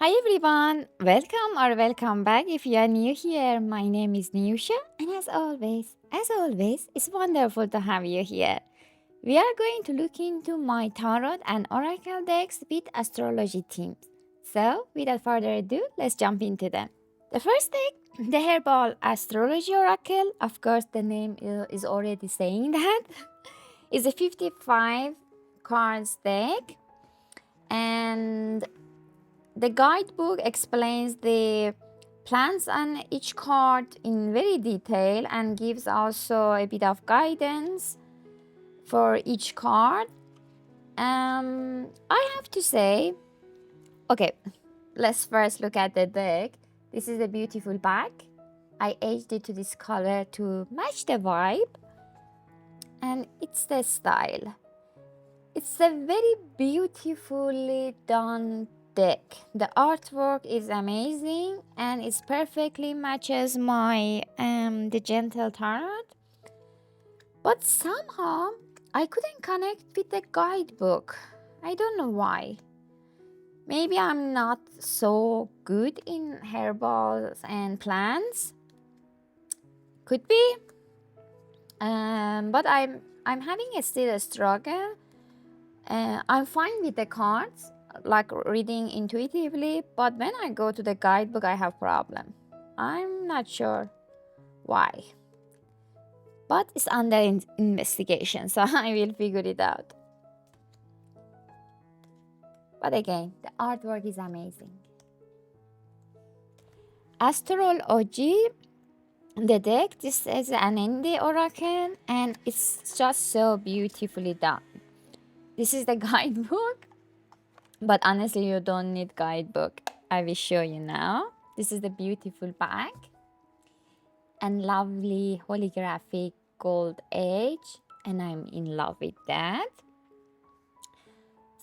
Hi everyone, welcome back. If you are new here, my name is Niyusha, and as always, it's wonderful to have you here. We are going to look into my tarot and oracle decks with astrology themes. So, without further ado, let's jump into them. The first deck, the Herbal Astrology Oracle, of course, the name is already saying that, is a 55 cards deck, and the guidebook explains the plans on each card in very detail and gives also a bit of guidance for each card. I have to say, okay, let's first look at the deck. This is a beautiful back. I aged it to this color to match the vibe, and it's the style. It's a very beautifully done deck. The artwork is amazing and it perfectly matches my the gentle tarot. But somehow I couldn't connect with the guidebook. I don't know why. Maybe I'm not so good in herbals and plants. Could be. But I'm having still a struggle. I'm fine with the cards, like reading intuitively, but when I go to the guidebook, I have problem. I'm not sure why, but it's under investigation, so I will figure it out. But again, the artwork is amazing. Astrol-OG, the deck, this is an indie oracle, and it's just so beautifully done. This is the guidebook. But honestly, you don't need guidebook. I will show you now. This is the beautiful back and lovely holographic gold edge, and I'm in love with that.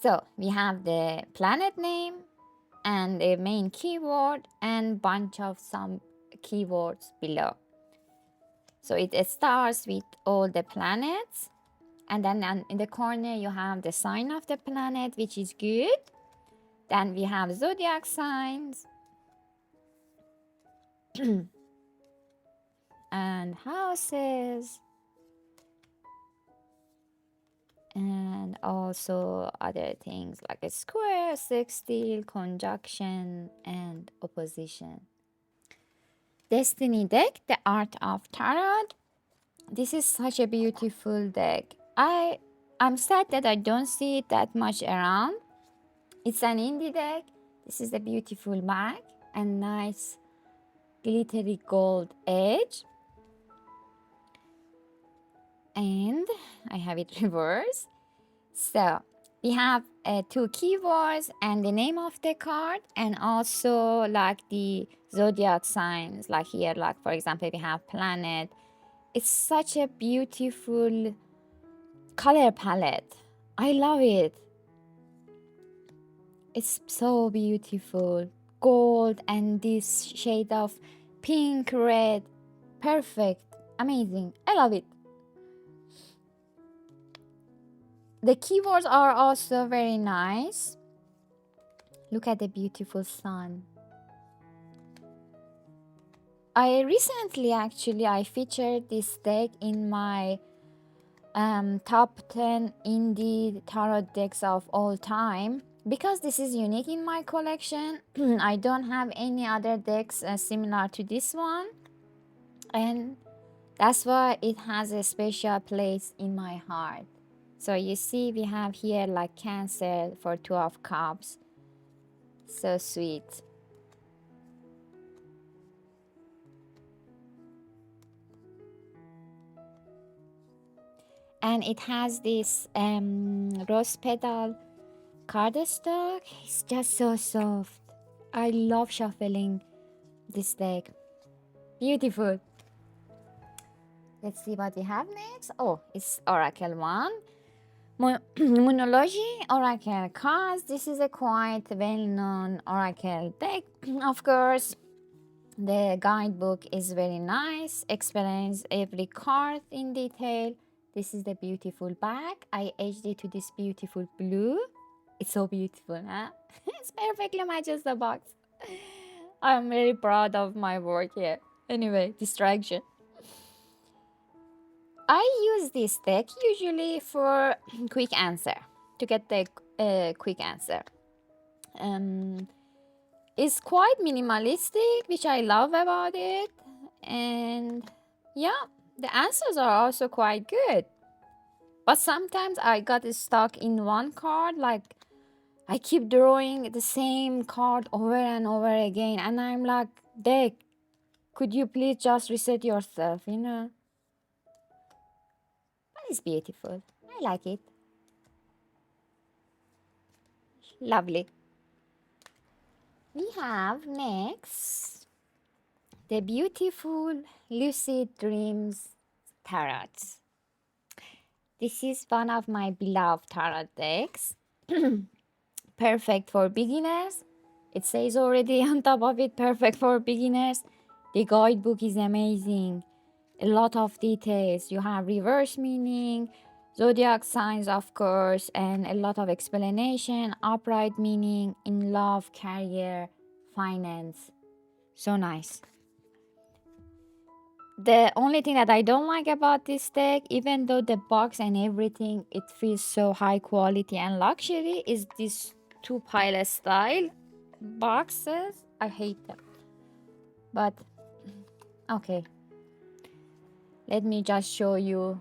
So we have the planet name and the main keyword and bunch of some keywords below. So it starts with all the planets, and then in the corner you have the sign of the planet, which is good. Then we have zodiac signs and houses, and also other things like a square, sextile, conjunction, and opposition. Destiny deck, the art of tarot. This is such a beautiful deck. I'm sad that I don't see it that much around. It's an indie deck. This is a beautiful back and nice glittery gold edge. And I have it reversed. So we have two keywords and the name of the card, and also like the zodiac signs, like here, like for example, we have planet. It's such a beautiful color palette. I love it. It's so beautiful. Gold and this shade of pink, red. Perfect. Amazing. I love it. The keywords are also very nice. Look at the beautiful sun. I recently I featured this deck in my top 10 indie tarot decks of all time. Because this is unique in my collection, I don't have any other decks similar to this one. And that's why it has a special place in my heart. So you see we have here like Cancer for 2 of Cups. So sweet. And it has this rose petal cardstock. It's just so soft. I love shuffling this deck. Beautiful. Let's see what we have next. Oh, it's Oracle 1. Moonology Oracle cards. This is a quite well-known Oracle deck. Of course, the guidebook is very nice, explains every card in detail. This is the beautiful back. I aged it to this beautiful blue. It's so beautiful, huh? It's perfectly matches the box. I'm very proud of my work here. Anyway, distraction. I use this deck usually for quick answer, to get the quick answer. It's quite minimalistic, which I love about it. And yeah, the answers are also quite good. But sometimes I got stuck in one card, like I keep drawing the same card over and over again. And I'm like, deck, could you please just reset yourself, you know? But it's beautiful. I like it. Lovely. We have next the beautiful Lucid Dreams Tarot. This is one of my beloved tarot decks. Perfect for beginners. It says already on top of it, perfect for beginners. The guidebook is amazing. A lot of details. You have reverse meaning, zodiac signs, of course, and a lot of explanation, upright meaning in love, career, finance. So nice. The only thing that I don't like about this deck, even though the box and everything, it feels so high quality and luxury, is this two pilot style boxes. I hate them. But okay, let me just show you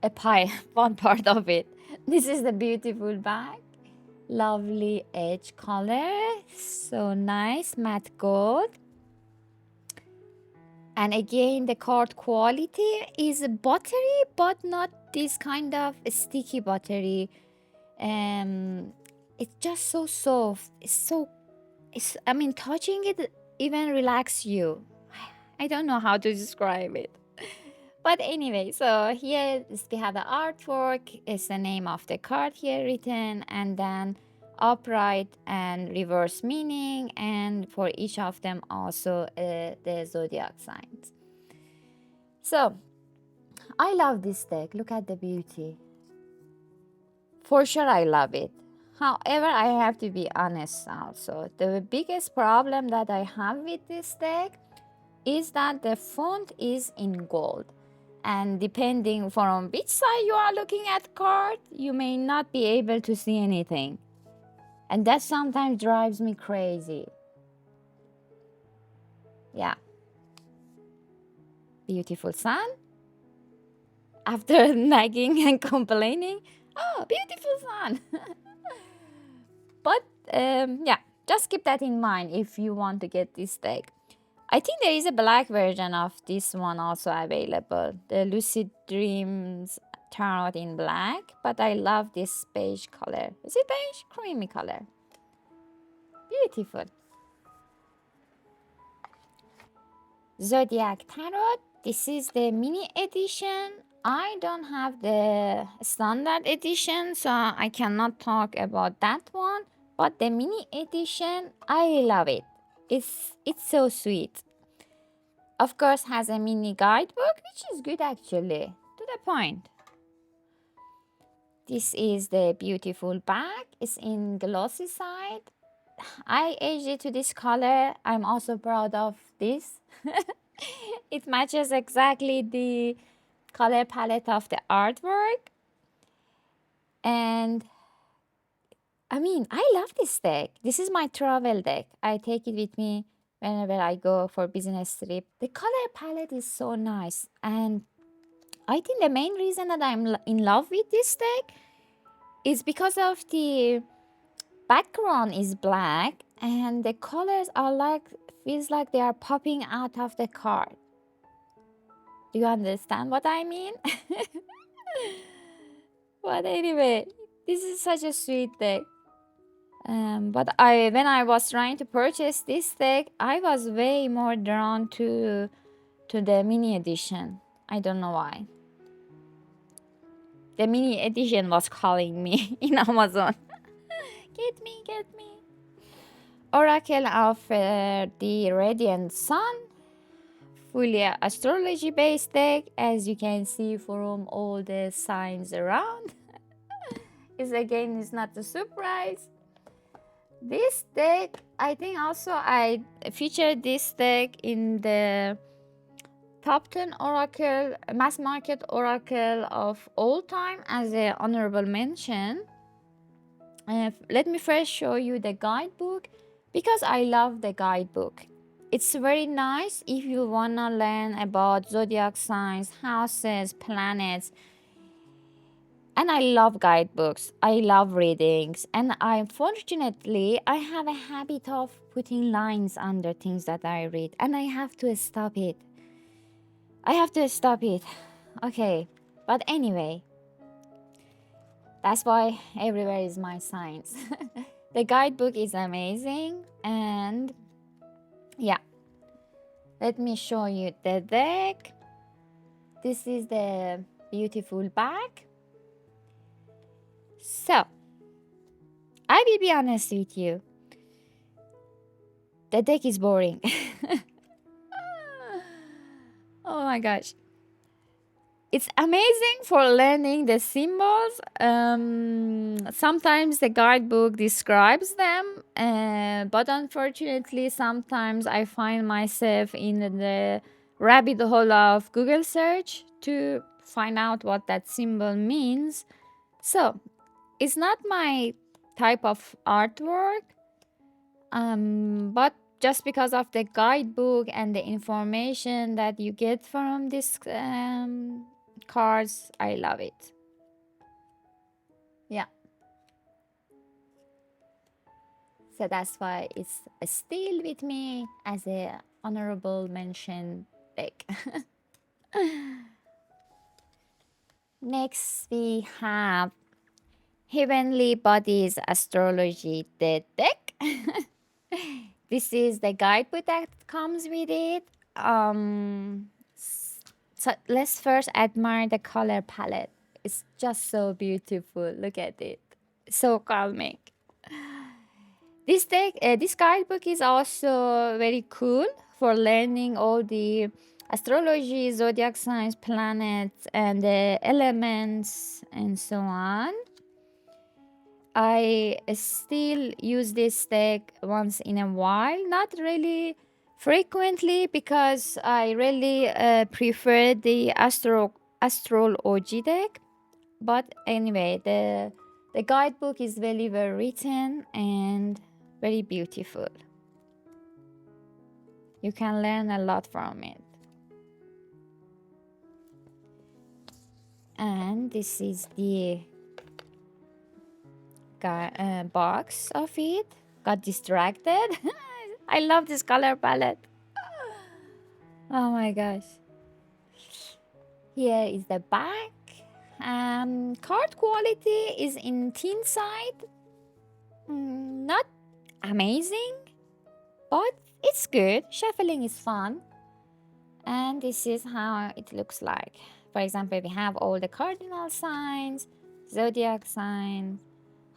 a pie, one part of it. This is the beautiful bag. Lovely edge color. So nice, matte gold. And again, the card quality is buttery, but not this kind of sticky buttery. It's just so soft. I mean, touching it even relax you. I don't know how to describe it. But anyway, so here we have the artwork. It's the name of the card here written, and then upright and reverse meaning, and for each of them also the zodiac signs. So I love this deck. Look at the beauty. For sure, I love it. However, I have to be honest also. The biggest problem that I have with this deck is that the font is in gold. And depending from which side you are looking at card, you may not be able to see anything. And that sometimes drives me crazy. Yeah. Beautiful sun. After nagging and complaining, oh, beautiful sun. But yeah, just keep that in mind if you want to get this deck. I think there is a black version of this one also available. The Lucid Dreams Tarot in black. But I love this beige color. Is it beige? Creamy color. Beautiful. Zodiac Tarot. This is the mini edition. I don't have the standard edition, so I cannot talk about that one. But the mini edition, I love it. It's so sweet. Of course, has a mini guidebook, which is good actually, to the point. This is the beautiful bag. It's in glossy side. I aged it to this color. I'm also proud of this. It matches exactly the color palette of the artwork. And I mean, I love this deck. This is my travel deck. I take it with me whenever I go for business trip. The color palette is so nice. And I think the main reason that I'm in love with this deck is because of the background is black and the colors are like, feels like they are popping out of the card. Do you understand what I mean? But anyway, this is such a sweet deck. But when I was trying to purchase this deck, I was way more drawn to the mini edition. I don't know why. The mini edition was calling me in Amazon. Get me, get me. Oracle of the Radiant Sun. Fully astrology based deck, as you can see from all the signs around. is not a surprise. This deck, I think also I featured this deck in the top 10 oracle, mass market oracle of all time as an honorable mention. Let me first show you the guidebook because I love the guidebook. It's very nice if you wanna learn about zodiac signs, houses, planets. And I love guidebooks. I love readings. And unfortunately, I have a habit of putting lines under things that I read. And I have to stop it. Okay. But anyway, that's why everywhere is my signs. The guidebook is amazing. And yeah, let me show you the deck. This is the beautiful back. So, I will be honest with you. The deck is boring. Oh my gosh. It's amazing for learning the symbols. Sometimes the guidebook describes them, but unfortunately, sometimes I find myself in the rabbit hole of Google search to find out what that symbol means. So, it's not my type of artwork, but just because of the guidebook and the information that you get from these cards, I love it. Yeah. So that's why it's still with me as a honorable mention deck. Next, we have Heavenly Bodies Astrology, the deck. This is the guidebook that comes with it. So let's first admire the color palette. It's just so beautiful. Look at it. So calming. This deck, this guidebook is also very cool for learning all the astrology, zodiac signs, planets, and the elements, and so on. I still use this deck once in a while, not really frequently because I really prefer the Astrol-OG deck. But anyway, the guidebook is very well written and very beautiful. You can learn a lot from it. And this is the box of it. Got distracted. I love this color palette. Oh my gosh. Here is the back. Card quality is in thin side. Not amazing, but it's good. Shuffling is fun. And this is how it looks like. For example, we have all the cardinal signs, zodiac signs,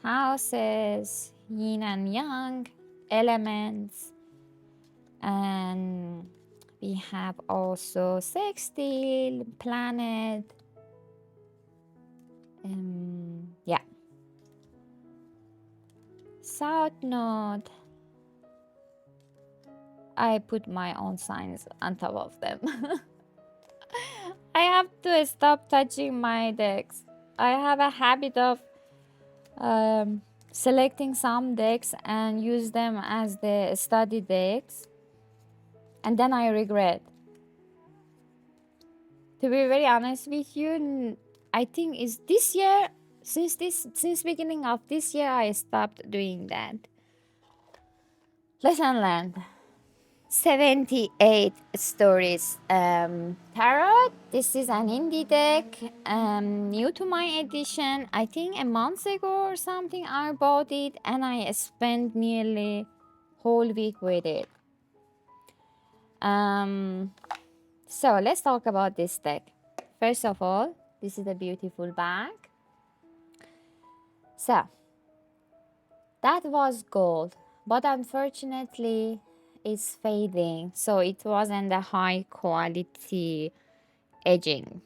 houses, yin and yang, elements, and we have also sextile, planet, yeah, south node. I put my own signs on top of them. I have to stop touching my decks. I have a habit of selecting some decks and use them as the study decks, and then I regret. To be very honest with you, I think is this year, since beginning of this year, I stopped doing that. Lesson learned. 78 stories. Tarot, this is an indie deck, new to my edition. I think a month ago or something I bought it, and I spent nearly whole week with it. So let's talk about this deck. First of all, this is a beautiful bag. So that was gold, but unfortunately it's fading, so it wasn't a high quality edging.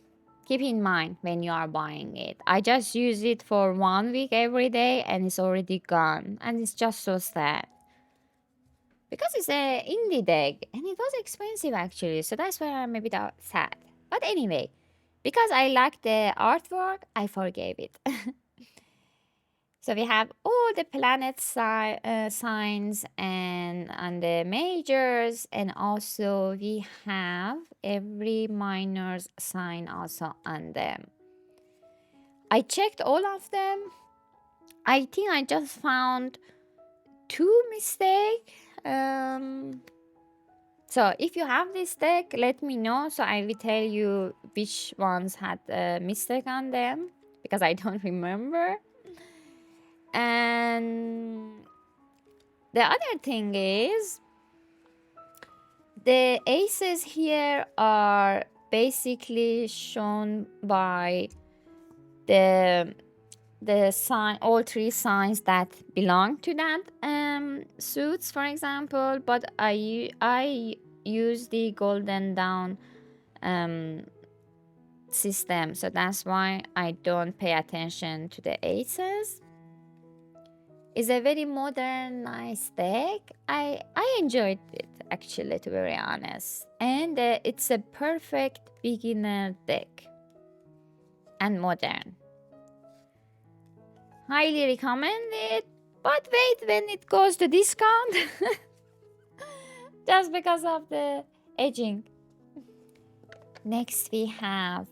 Keep in mind when you are buying it. I just use it for 1 week every day and it's already gone. And it's just so sad. Because it's a indie deck and it was expensive actually. So that's why I'm a bit sad. But anyway, because I like the artwork, I forgave it. So we have all the planet signs and the majors, and also we have every minor's sign also on them. I checked all of them. I think I just found 2 mistakes. So if you have this deck, let me know. So I will tell you which ones had a mistake on them because I don't remember. And the other thing is the aces here are basically shown by the sign, all 3 signs that belong to that suits, for example. But I use the golden dawn system, so that's why I don't pay attention to the aces. It's a very modern, nice deck. I enjoyed it actually, to be very honest. And it's a perfect beginner deck and modern. Highly recommend it. But wait, when it goes to discount, just because of the aging. Next we have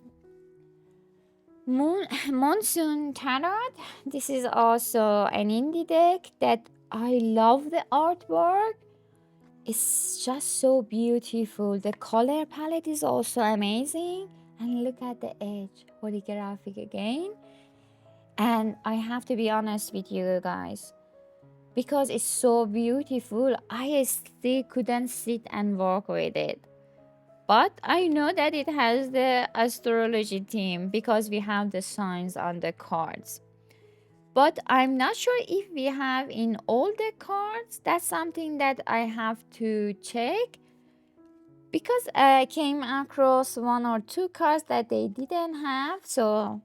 Monsoon Tarot. This is also an indie deck that I love the artwork. It's just so beautiful. The color palette is also amazing. And look at the edge, holographic again. And I have to be honest with you guys, because it's so beautiful, I still couldn't sit and work with it. But I know that it has the astrology theme because we have the signs on the cards. But I'm not sure if we have in all the cards. That's something that I have to check. Because I came across 1 or 2 cards that they didn't have. So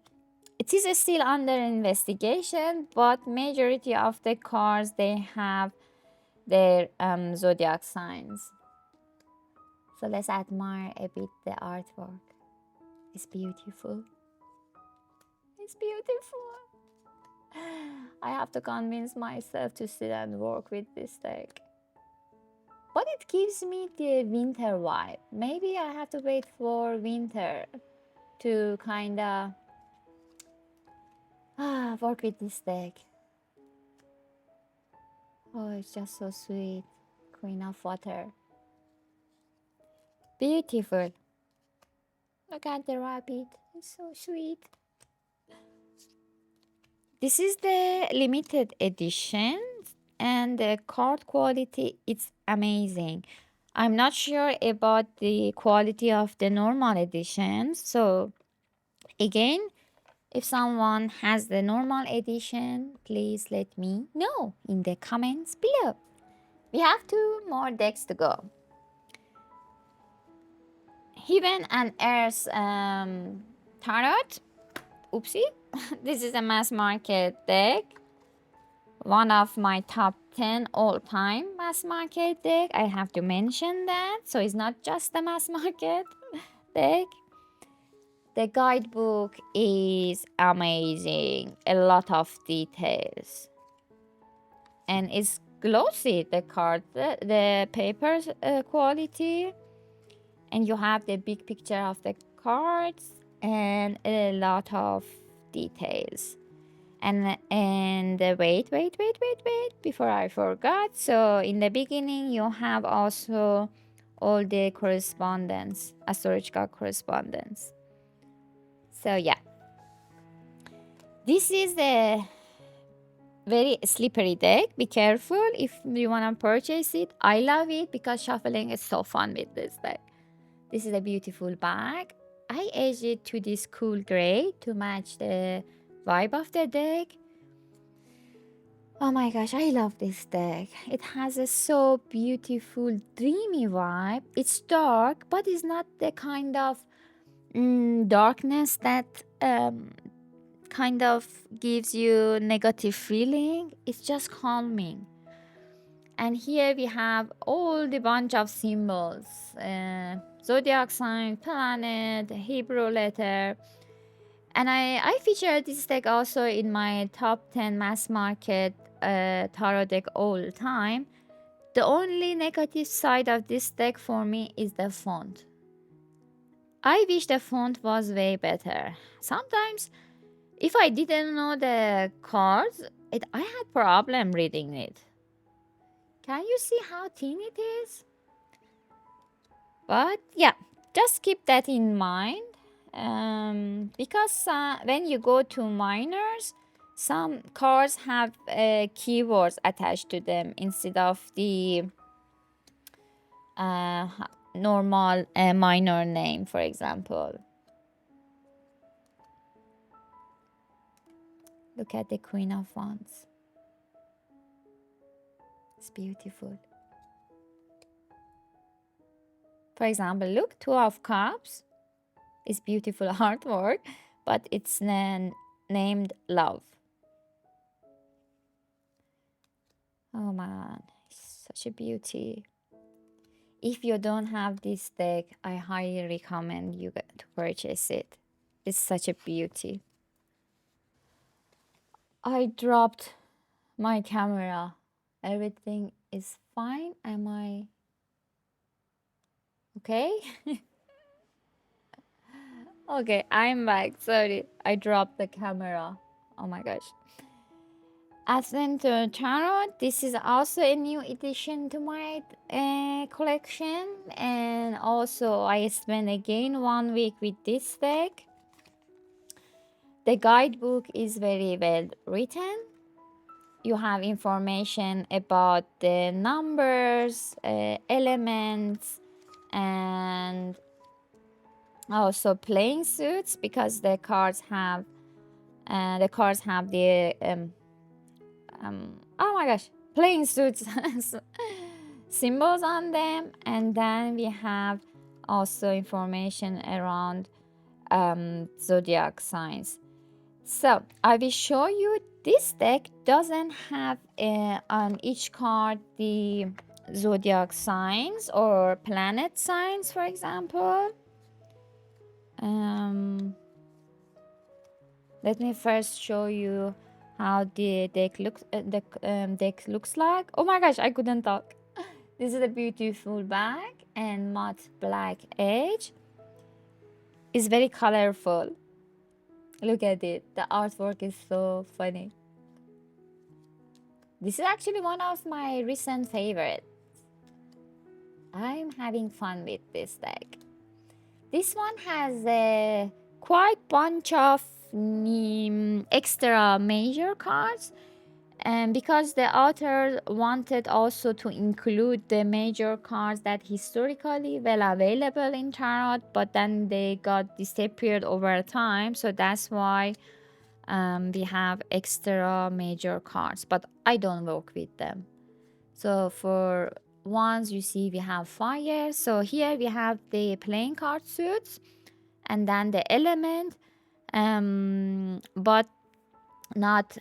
it is still under investigation. But majority of the cards, they have their zodiac signs. So let's admire a bit the artwork. It's beautiful. It's beautiful. I have to convince myself to sit and work with this deck. But it gives me the winter vibe. Maybe I have to wait for winter to kinda work with this deck. Oh, it's just so sweet. Queen of Water. Beautiful. Look at the rabbit. It's so sweet. This is the limited edition and the card quality is amazing. I'm not sure about the quality of the normal editions. So again, if someone has the normal edition, please let me know in the comments below. We have 2 more decks to go. Heaven and Earth Tarot. Oopsie. This is a mass market deck. One of my top 10 all-time mass market deck. I have to mention that. So it's not just a mass market deck. The guidebook is amazing. A lot of details. And it's glossy, the card, the paper quality. And you have the big picture of the cards and a lot of details. And wait, before I forgot. So in the beginning, you have also all the correspondence, astrological correspondence. So yeah, this is a very slippery deck. Be careful if you want to purchase it. I love it because shuffling is so fun with this deck. This is a beautiful bag. I edged it to this cool gray to match the vibe of the deck. Oh my gosh, I love this deck. It has a so beautiful, dreamy vibe. It's dark, but it's not the kind of darkness that kind of gives you negative feeling. It's just calming. And here we have all the bunch of symbols, zodiac sign, planet, Hebrew letter. And I featured this deck also in my top 10 mass market tarot deck all time. The only negative side of this deck for me is the font. I wish the font was way better. Sometimes if I didn't know the cards, I had problem reading it. Can you see how thin it is? But yeah, just keep that in mind, because when you go to minors, some cards have keywords attached to them instead of the uh, normal minor name, for example. Look at the Queen of Wands. It's beautiful. For example, look, Two of Cups is beautiful artwork, but it's named Love. Oh man, it's such a beauty. If you don't have this deck, I highly recommend you to purchase it. It's such a beauty. I dropped my camera. Everything is fine. Am I okay? Okay, I'm back. Sorry, I dropped the camera. Oh my gosh. Allcento Tarot. This is also a new addition to my collection, and also I spent again 1 week with this deck. The guidebook is very well written. You have information about the numbers, elements, and also playing suits, because the cards have the oh my gosh, playing suits symbols on them. And then we have also information around zodiac signs. So I will show you, this deck doesn't have on each card the zodiac signs or planet signs, for example. Let me first show you how the deck looks like. Oh my gosh, I couldn't talk. This is a beautiful back and matte black edge. It's very colorful. Look at it. The artwork is so funny. This is actually one of my recent favorites. I'm having fun with this deck. This one has a quite bunch of extra major cards, and because the author wanted also to include the major cards that historically well available in tarot, but then they got disappeared over time, so that's why we have extra major cards, but I don't work with them. So for ones, you see we have fire. So here we have the playing card suits and then the element, but not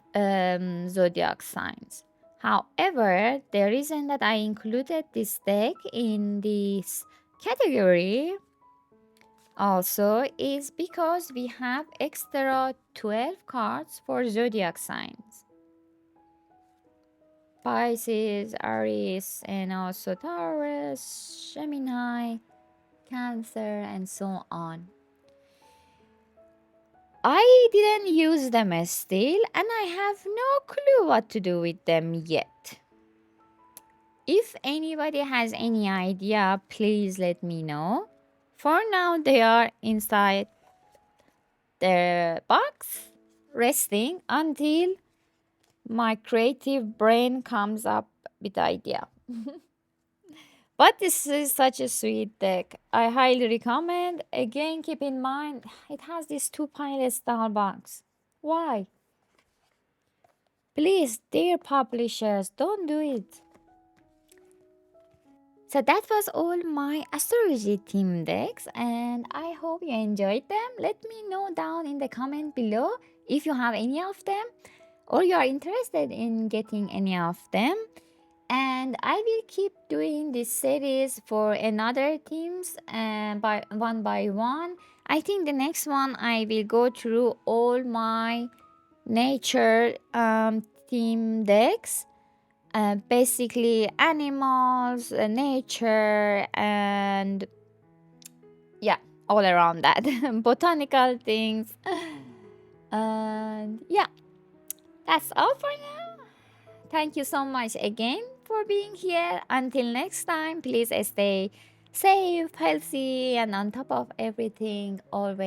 zodiac signs. However, the reason that I included this deck in this category also is because we have extra 12 cards for zodiac signs. Pisces, Aries, and also Taurus, Gemini, Cancer, and so on. I didn't use them still, and I have no clue what to do with them yet. If anybody has any idea, please let me know. For now, they are inside the box, resting until my creative brain comes up with the idea. But this is such a sweet deck. I highly recommend. Again, keep in mind, it has this 2 panel style box. Why? Please, dear publishers, don't do it. So that was all my astrology theme decks, and I hope you enjoyed them. Let me know down in the comment below if you have any of them or you are interested in getting any of them. And I will keep doing this series for another themes by one. I think the next one I will go through all my nature theme decks, basically animals, nature, and yeah, all around that botanical things. And yeah, that's all for now. Thank you so much again for being here. Until next time, please stay safe, healthy, and on top of everything, always